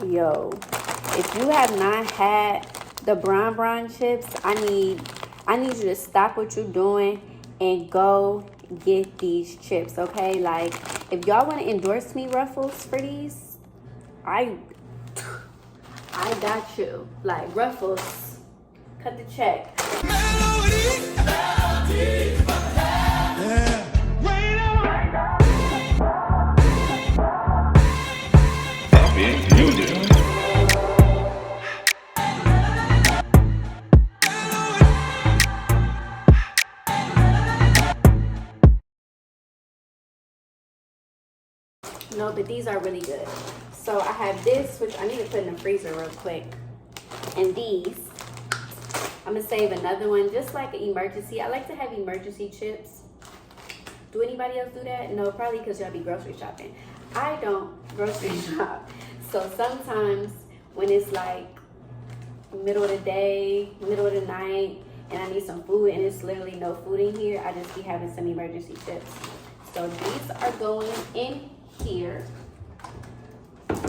Yo, if you have not had the Bron chips, I need you to stop what you're doing and go get these chips, okay? Like, if y'all want to endorse me, Ruffles, for these, I got you. Like, Ruffles, cut the check. No, but these are really good. So I have this, which I need to put in the freezer real quick. And these, I'm gonna save another one, just like an emergency. I like to have emergency chips. Do anybody else do that? No, probably because y'all be grocery shopping. I don't grocery shop. So sometimes when it's like middle of the day, middle of the night, and I need some food and it's literally no food in here, I just be having some emergency chips. So these are going in here. Y'all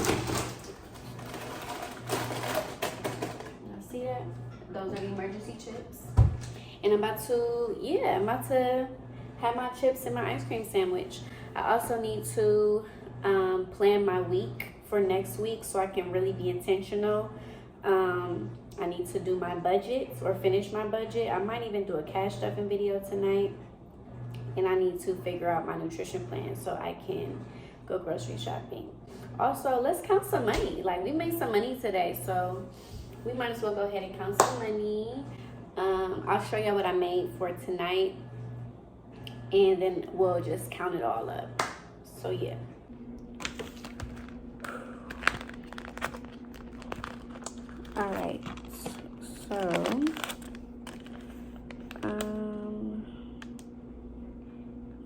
see that? Those are the emergency chips. And I'm about to have my chips and my ice cream sandwich. I also need to plan my week for next week so I can really be intentional. I need to do my budget or finish my budget. I might even do a cash stuffing video tonight. And I need to figure out my nutrition plan so I can go grocery shopping. Also, let's count some money. Like, we made some money today, so we might as well go ahead and count some money. I'll show you what I made for tonight, and then we'll just count it all up. So yeah. All right. So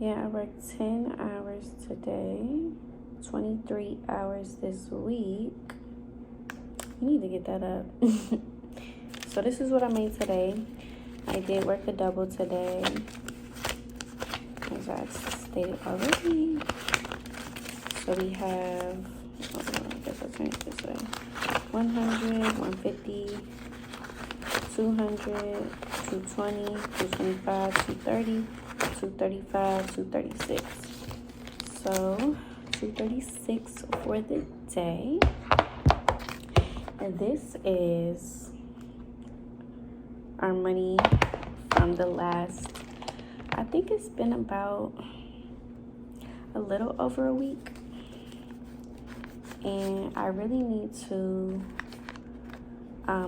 yeah, I worked 10 hours today, 23 hours this week. You need to get that up. So this is what I made today. I did work a double today, as I stated already. So we have, I guess I'll turn it this way. 100, 150, 200, 220, 225, 230, 235, 236. So 236 for the day. And this is our money from the last, I think it's been about a little over a week. And I really need to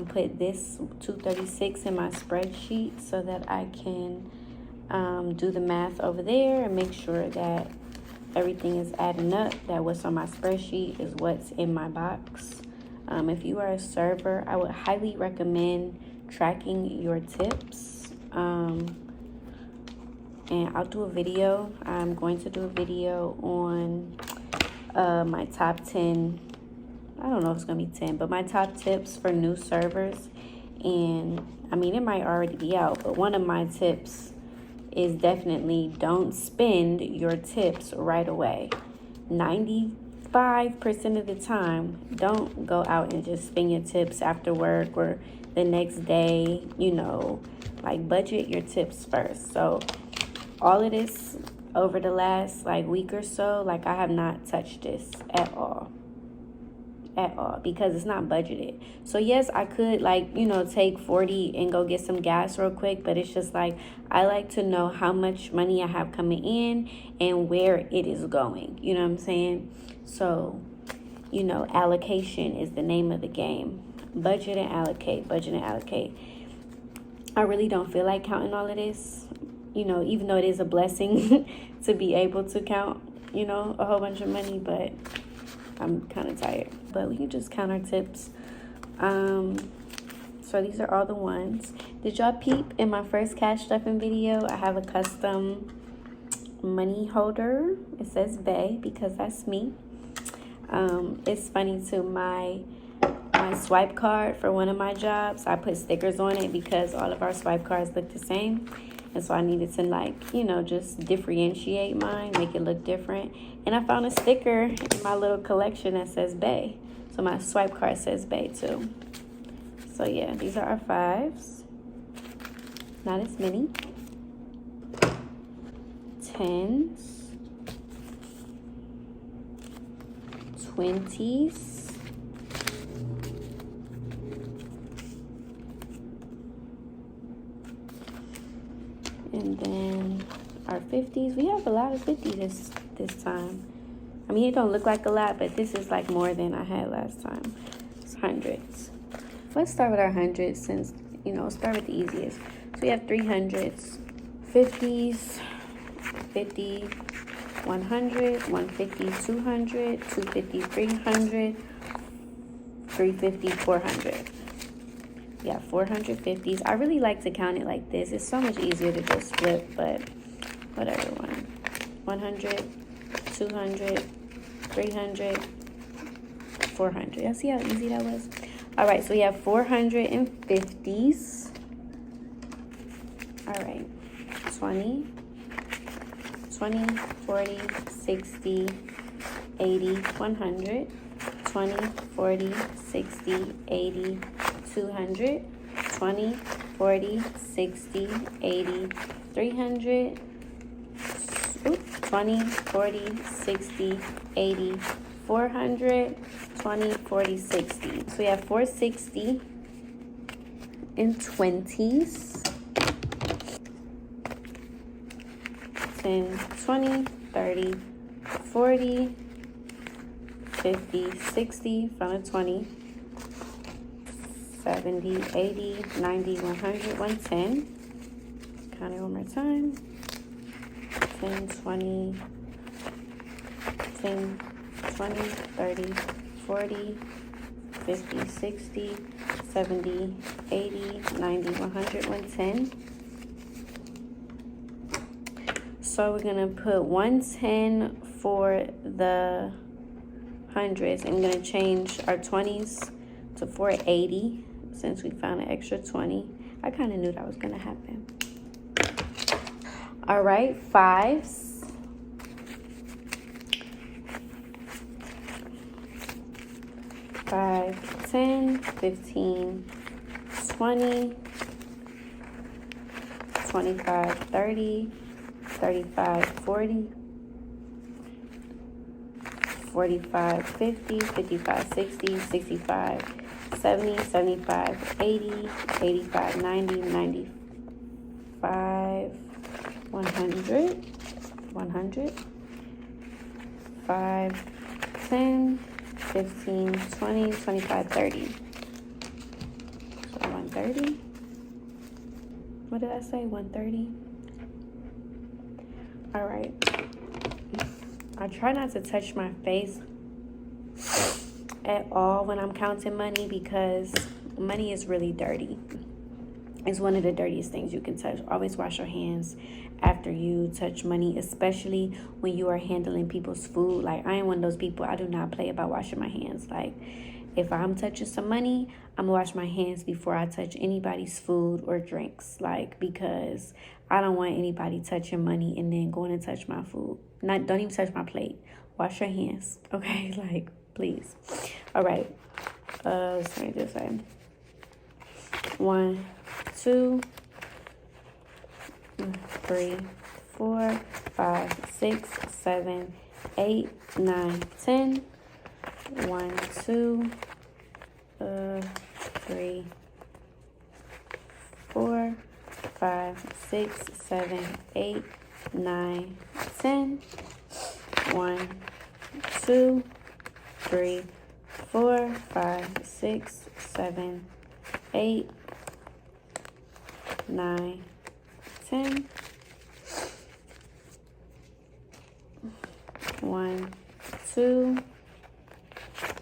put this 236 in my spreadsheet so that I can do the math over there and make sure that everything is adding up, that what's on my spreadsheet is what's in my box. If you are a server, I would highly recommend tracking your tips. And I'll do a video. I'm going to do a video on my top 10. I don't know if it's going to be 10, but my top tips for new servers. And I mean, it might already be out, but one of my tips is definitely don't spend your tips right away. 95% of the time, don't go out and just spend your tips after work or the next day. You know, like, budget your tips first. So all of this over the last like week or so, like, I have not touched this at all, because it's not budgeted. So yes, I could, like, you know, take 40 and go get some gas real quick, but it's just like, I like to know how much money I have coming in and where it is going, you know what I'm saying? So, you know, allocation is the name of the game. Budget and allocate. I really don't feel like counting all of this, you know, even though it is a blessing to be able to count, you know, a whole bunch of money, but I'm kind of tired. But we can just count our tips. So these are all the ones. Did y'all peep in my first cash stuffing video? I have a custom money holder. It says Bay because that's me. It's funny too. My swipe card for one of my jobs, I put stickers on it because all of our swipe cards look the same. And so I needed to, like, you know, just differentiate mine, make it look different. And I found a sticker in my little collection that says Bay. So my swipe card says Bay too. So yeah, these are our 5s. Not as many. 10s. 20s. And then our 50s. We have a lot of 50s this time. I mean, it don't look like a lot, but this is like more than I had last time. It's 100s. Let's start with our 100s since, you know, start with the easiest. So we have 300s, 50s, 50, 100, 150, 200, 250, 300, 350, 400. Yeah, 450s. I really like to count it like this. It's so much easier to just flip, but whatever. 100, 200, 300, 400. Y'all see how easy that was? All right, so we have 450s. All right, 20, 40, 60, 80, 100, 20, 40, 60, 80, 200, 20, 40, 60, 80, 300, 20, 40, 60, 80, 400, 20, 40, 60. So we have 460 in 20s. 10, 20, 30, 40, 50, 60 from a 20, 70, 80, 90, 100, 110. Count it one more time. 10, 20, 10, 20, 30, 40, 50, 60, 70, 80, 90, 100, 110. So we're gonna put 110 for the hundreds. I'm gonna change our 20s to 480 since we found an extra 20. I kind of knew that was gonna happen. All right, 5s. 5, 10, 15, 20, 25, 30, 35, 40, 45, 50, 55, 60, 65, 70, 75, 80, 85, 90, 95, 100, 100, 5, 10, 15, 20, 25, 30. So 130. What did I say? 130. All right. I try not to touch my face at all when I'm counting money because money is really dirty. It's one of the dirtiest things you can touch. Always wash your hands after you touch money, especially when you are handling people's food. Like, I am one of those people, I do not play about washing my hands. Like, if I'm touching some money, I'm gonna wash my hands before I touch anybody's food or drinks. Like, because I don't want anybody touching money and then going to touch my food. Don't even touch my plate. Wash your hands, okay? Like, please. All right. Let's try this side. 1, 2, 3, 4, 5, 6, 7, 8, 9, 10. 1, 2, 3, 4, 5, 6, 7, 8, 9, 10. 1, 2, 3, 4, 5, 6, 7, 8, 9, 10. 1, 2,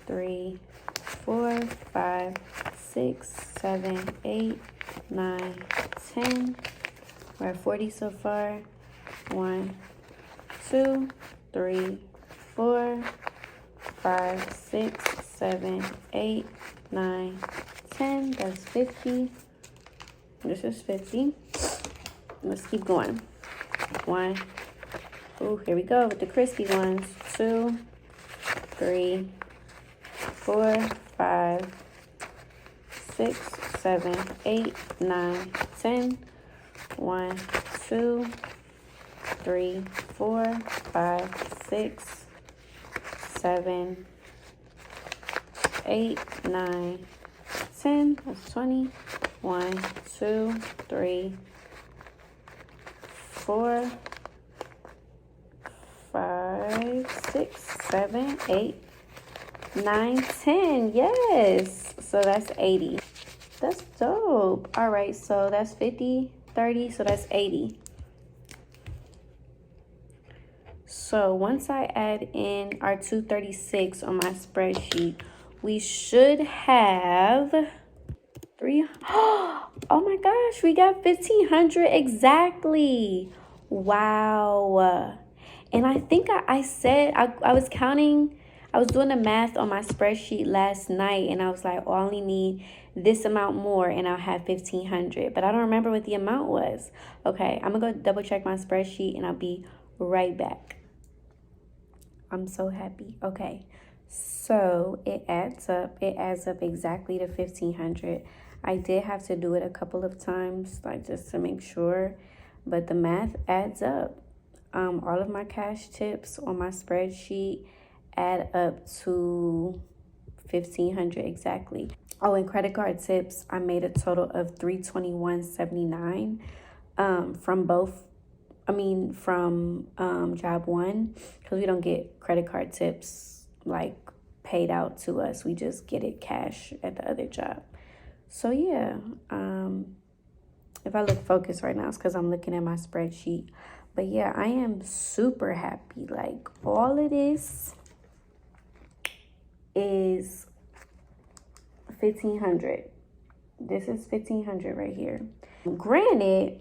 3, 4, 5, 6, 7, 8, 9, 10. We're at 40 so far. 1, 2, 3, 4, 5, 6, 7, 8, 9, 10. That's 50. This is 50. Let's keep going. 1. Oh, here we go with the crispy ones. 2, 3, 4, 5, 6, 7, 8, 9, 10. 1, 2, 3, 4, 5, 6, 7, 8, 9, 10. That's 20. 1, 2, 3, 4, 5, 6, 7, 8, 9, 10. Yes. So that's 80. That's dope. All right. So that's 50, 30. So that's 80. So once I add in our 236 on my spreadsheet, we should have oh my gosh, we got 1,500 exactly. Wow. And I think I said, I was counting, I was doing the math on my spreadsheet last night, and I was like, oh, I only need this amount more and I'll have 1,500. But I don't remember what the amount was. Okay, I'm gonna go double check my spreadsheet and I'll be right back. I'm so happy. Okay, so it adds up. It adds up exactly to 1,500. I did have to do it a couple of times, like just to make sure, but the math adds up. All of my cash tips on my spreadsheet add up to 1,500 exactly. Oh, and credit card tips, I made a total of $321.79 from both. From job one, because we don't get credit card tips like paid out to us. We just get it cash at the other job. So yeah, if I look focused right now, it's because I'm looking at my spreadsheet. But yeah, I am super happy. Like, all of this is 1,500. This is 1,500 right here. Granted,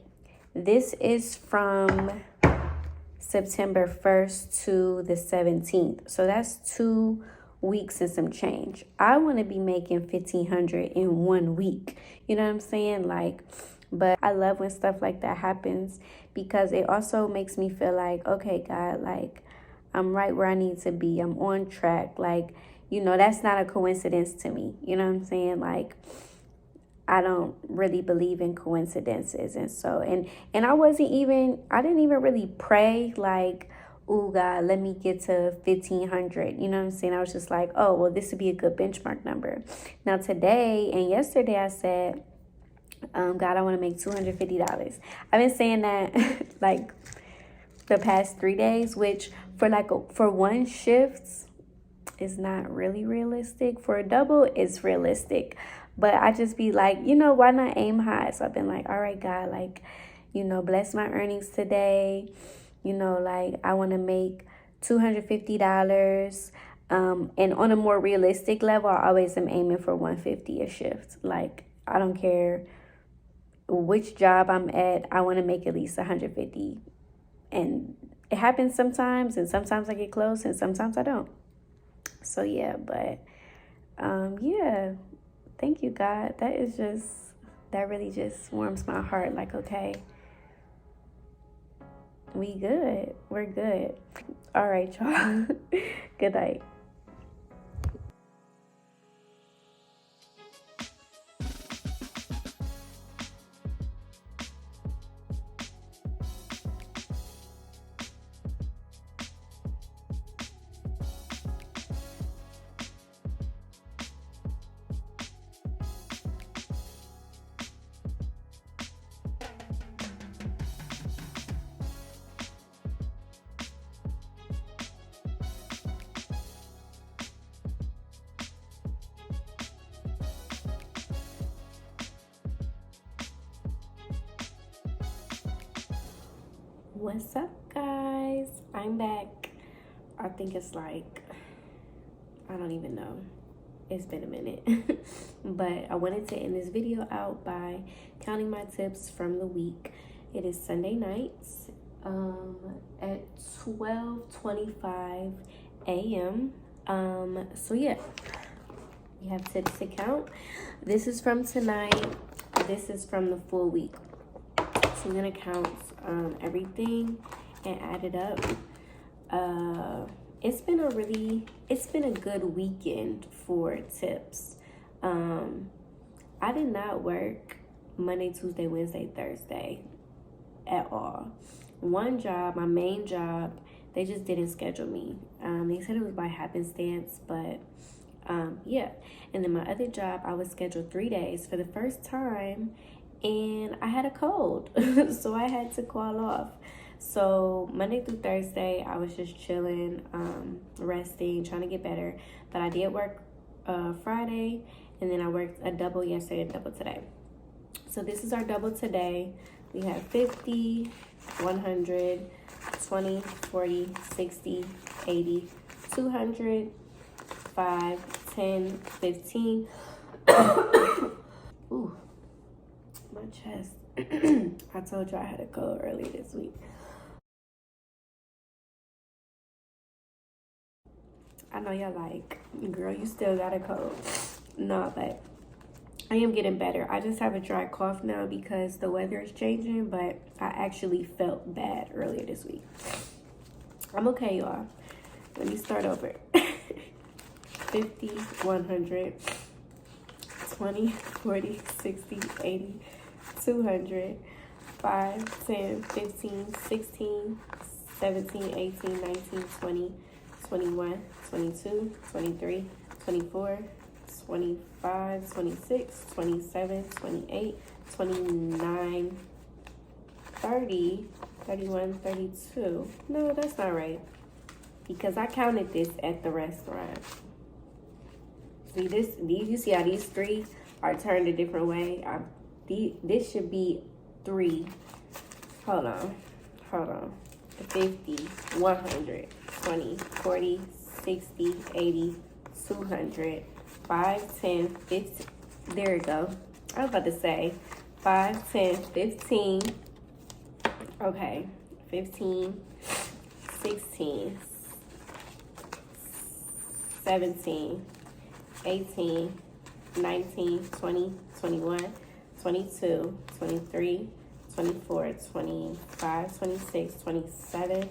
this is from September 1st to the 17th. So that's 2 weeks and some change. I want to be making 1,500 in 1 week. You know what I'm saying? Like, but I love when stuff like that happens, because it also makes me feel like, okay, God, like, I'm right where I need to be. I'm on track. Like, you know, that's not a coincidence to me. You know what I'm saying? Like, I don't really believe in coincidences. And so, and I didn't even really pray like, oh God, let me get to 1,500. You know what I'm saying? I was just like, oh, well, this would be a good benchmark number. Now today and yesterday I said, God, I want to make $250. I've been saying that like the past 3 days, which for one shift is not really realistic. For a double, it's realistic. But I just be like, you know, why not aim high? So I've been like, all right, God, like, you know, bless my earnings today. You know, like, I want to make $250. And on a more realistic level, I always am aiming for $150 a shift. Like, I don't care which job I'm at, I want to make at least $150. And it happens sometimes, and sometimes I get close, and sometimes I don't. So yeah, but yeah, thank you, God. That really just warms my heart. Like, okay, we good. We're good. All right, y'all. Good night. What's up, guys? I'm back. I think it's like, I don't even know. It's been a minute. But I wanted to end this video out by counting my tips from the week. It is Sunday nights at 12:25 a.m. So yeah, we have tips to count. This is from tonight. This is from the full week. So I'm gonna count everything and add it up. it's been a good weekend for tips. I did not work Monday, Tuesday, Wednesday, Thursday at all. One job, my main job, they just didn't schedule me. They said it was by happenstance, but yeah. And then my other job, I was scheduled 3 days for the first time, and I had a cold, so I had to call off. So Monday through Thursday, I was just chilling, resting, trying to get better. But I did work Friday, and then I worked a double yesterday and double today. So this is our double today. We have 50, 100, 20, 40, 60, 80, 200, 5, 10, 15. Ooh, my chest. I told you I had a cold earlier this week. I know y'all like, girl, you still got a cold. No, but I am getting better. I just have a dry cough now because the weather is changing, but I actually felt bad earlier this week. I'm okay, y'all. Let me start over. 50, 100, 20, 40, 60, 80, 200, 5, 10, 15, 16, 17, 18, 19, 20, 21, 22, 23, 24, 25, 26, 27, 28, 29, 30, 31, 32. No, that's not right. Because I counted this at the restaurant. See this? You see how these three are turned a different way? This should be 3. Hold on. 50, 100, 20, 40, 60, 80, 200, 5, 10, 15. There we go. I was about to say 5, 10, 15. Okay. 15, 16, 17, 18, 19, 20, 21, 22, 23, 24, 25, 26, 27,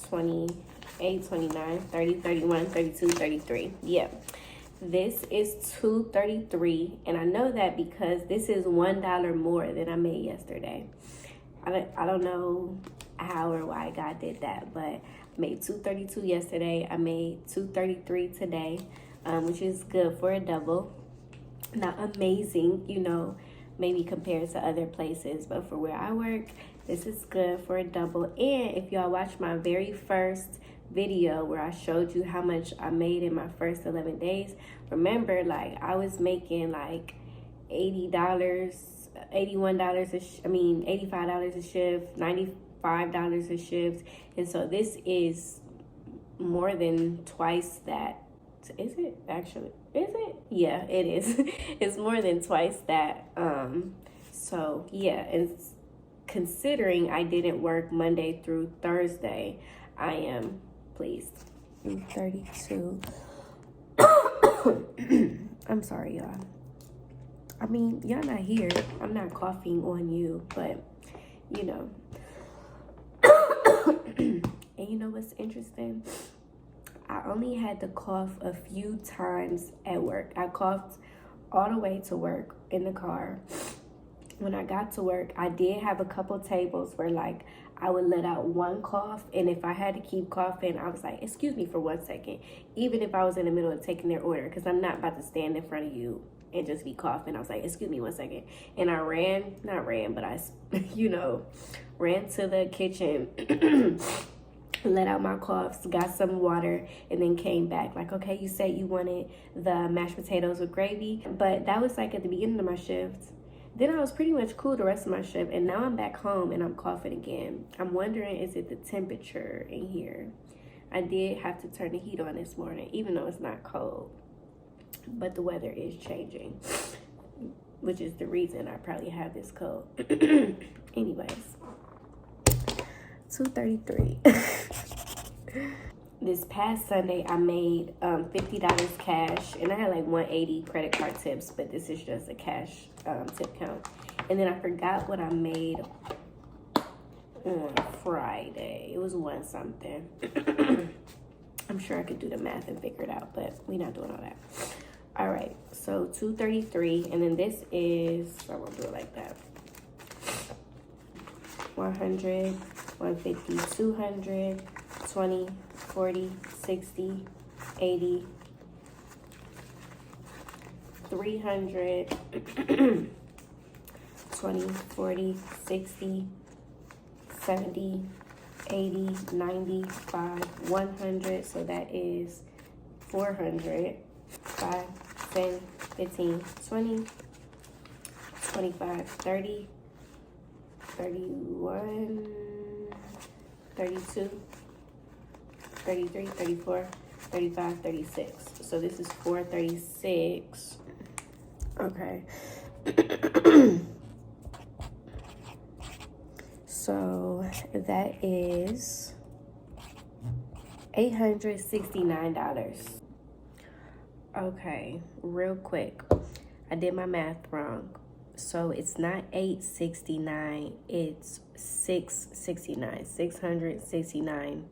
28, 29, 30, 31, 32, 33. Yeah. This is $2.33, and I know that because this is $1 more than I made yesterday. I don't know how or why God did that, but I made $2.32 yesterday. I made $2.33 today, which is good for a double. Not amazing, you know, maybe compared to other places, but for where I work, this is good for a double. And if y'all watch my very first video where I showed you how much I made in my first 11 days, remember, like, I was making like $80, $81 $85 a shift, $95 a shift. And so this is more than twice that. Is it actually? Is it? Yeah, it is. It's more than twice that. So yeah, and considering I didn't work Monday through Thursday, I am pleased. 32. I'm sorry, y'all. I mean, y'all not here. I'm not coughing on you, but you know. And you know what's interesting? I only had to cough a few times at work. I coughed all the way to work in the car. When I got to work, I did have a couple tables where, like, I would let out one cough, and if I had to keep coughing, I was like, excuse me for 1 second, even if I was in the middle of taking their order, because I'm not about to stand in front of you and just be coughing. I was like, excuse me 1 second. And I ran to the kitchen, let out my coughs, got some water, and then came back. Like, okay, you said you wanted the mashed potatoes with gravy, but that was like at the beginning of my shift. Then I was pretty much cool the rest of my shift, and now I'm back home and I'm coughing again. I'm wondering, is it the temperature in here? I did have to turn the heat on this morning, even though it's not cold, but the weather is changing, which is the reason I probably have this cold. Anyways, $2.33. This past Sunday, I made $50 cash, and I had like $180 credit card tips, but this is just a cash tip count. And then I forgot what I made on Friday. It was $1 something. I'm sure I could do the math and figure it out, but we're not doing all that. All right, so 233, and then this is, I won't do it like that. 100, 150, 200, 20, 40, 60, 80, 300, 20, 40, 60, 70, 80, 95, 100. So that is 400, 5, 10, 15, 20, 25, 30, 31, 32, 33, 34, 35, 36. So this is 436. Okay. So that is $869. Okay, real quick. I did my math wrong. So it's not $869, it's $669, $669.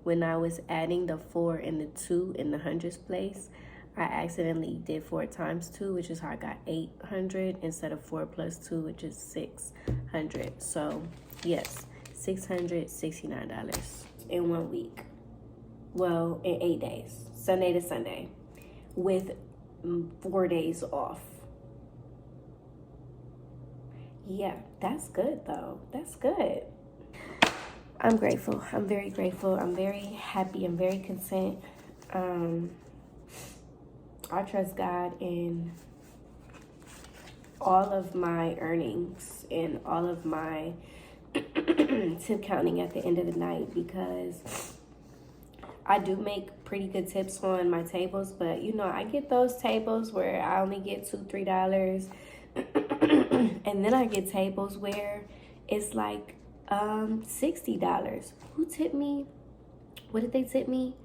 When I was adding the 4 and the 2 in the hundreds place, I accidentally did 4 times 2, which is how I got 800 instead of 4 plus 2, which is 600. So yes, $669 in 1 week. Well, in 8 days, Sunday to Sunday, with 4 days off. Yeah, that's good though. That's good. I'm grateful. I'm very grateful. I'm very happy. I'm very content. I trust God in all of my earnings and all of my tip counting at the end of the night, because I do make pretty good tips on my tables, but you know, I get those tables where I only get $2, $3, and then I get tables where it's like $60. Who tipped me? What did they tip me?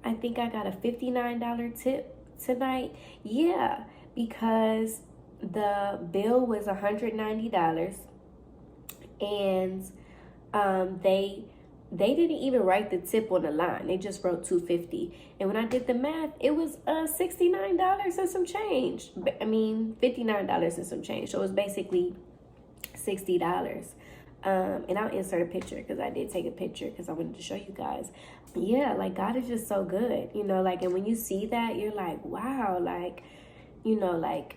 I think I got a $59 tip tonight. Yeah, because the bill was $190, and they didn't even write the tip on the line. They just wrote $250, and when I did the math, it was $69 and some change. I mean, $59 and some change. So it was basically $60. And I'll insert a picture, because I did take a picture because I wanted to show you guys. Yeah, like God is just so good, you know, like, and when you see that, you're like, wow, like, you know, like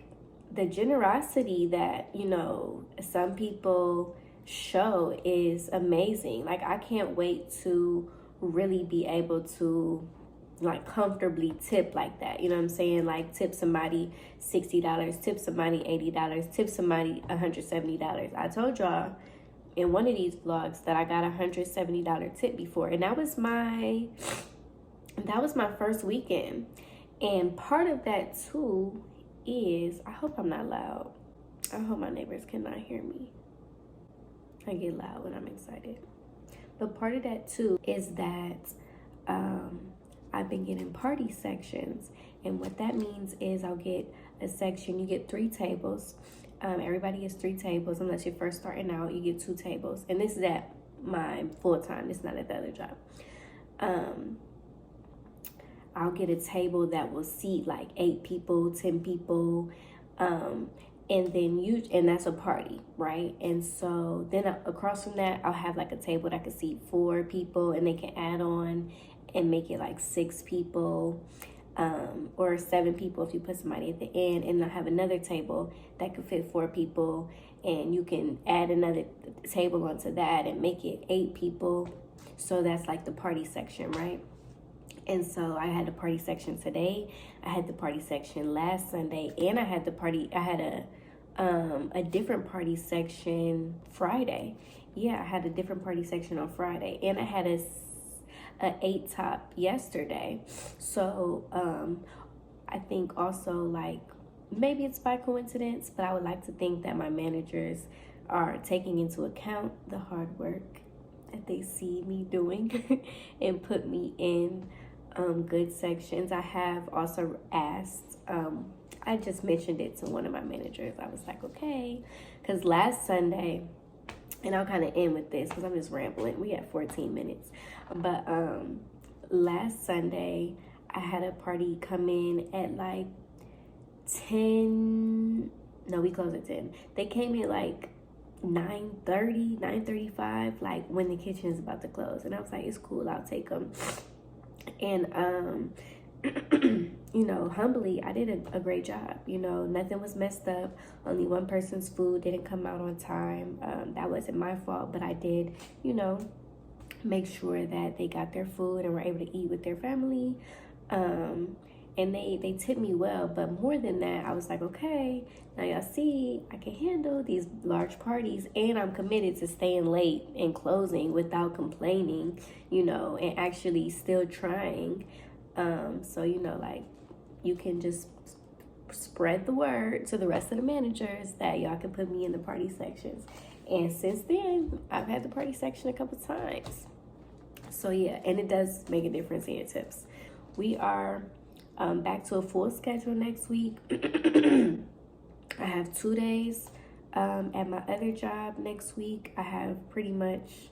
the generosity that, you know, some people show is amazing. Like, I can't wait to really be able to like comfortably tip like that. You know what I'm saying? Like, tip somebody $60, tip somebody $80, tip somebody $170. I told y'all in one of these vlogs that I got a $170 tip before, and that was my first weekend. And part of that too is, I hope I'm not loud. I hope my neighbors cannot hear me. I get loud when I'm excited. But part of that too is that I've been getting party sections, and what that means is I'll get a section. You get 3 tables. Everybody gets 3 tables unless you're first starting out. You get 2 tables, and this is at my full time. It's not at the other job. I'll get a table that will seat like 8 people, 10 people, and that's a party, right? And so then across from that, I'll have like a table that can seat 4 people, and they can add on and make it like 6 people. Or 7 people if you put somebody at the end, and I'll have another table that could fit 4 people, and you can add another table onto that and make it 8 people. So that's like the party section, right? And so I had the party section today, I had the party section last Sunday, and I had a different party section Friday. Yeah, I had a different party section on Friday, and I had a 8 top yesterday. So I think also, like, maybe it's by coincidence, but I would like to think that my managers are taking into account the hard work that they see me doing and put me in good sections. I have also asked, I just mentioned it to one of my managers. I was like, okay, because last Sunday, and I'll kind of end with this because I'm just rambling. We had 14 minutes. But last Sunday, I had a party come in at like 10. No, we closed at 10. They came in like 9:30, 9:35, like when the kitchen is about to close. And I was like, it's cool, I'll take them. And you know, humbly, I did a great job. You know, nothing was messed up. Only one person's food didn't come out on time. That wasn't my fault, but I did, you know, make sure that they got their food and were able to eat with their family. And they tipped me well, but more than that, I was like, okay, now y'all see, I can handle these large parties, and I'm committed to staying late and closing without complaining, you know, and actually still trying. So, you know, like, you can just spread the word to the rest of the managers that y'all can put me in the party sections. And since then, I've had the party section a couple times. So yeah, and it does make a difference in your tips. We are back to a full schedule next week. I have 2 days at my other job next week. I have pretty much,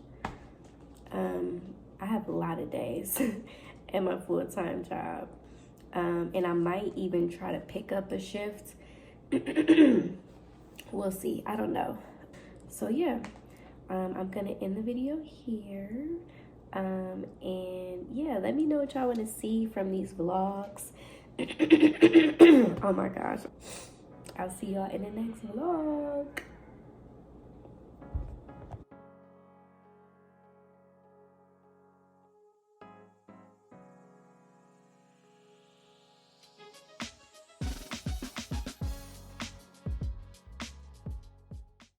I have a lot of days at my full-time job. And I might even try to pick up a shift. We'll see. I don't know. So yeah, I'm gonna end the video here. And yeah, let me know what y'all want to see from these vlogs. Oh my gosh. I'll see y'all in the next vlog.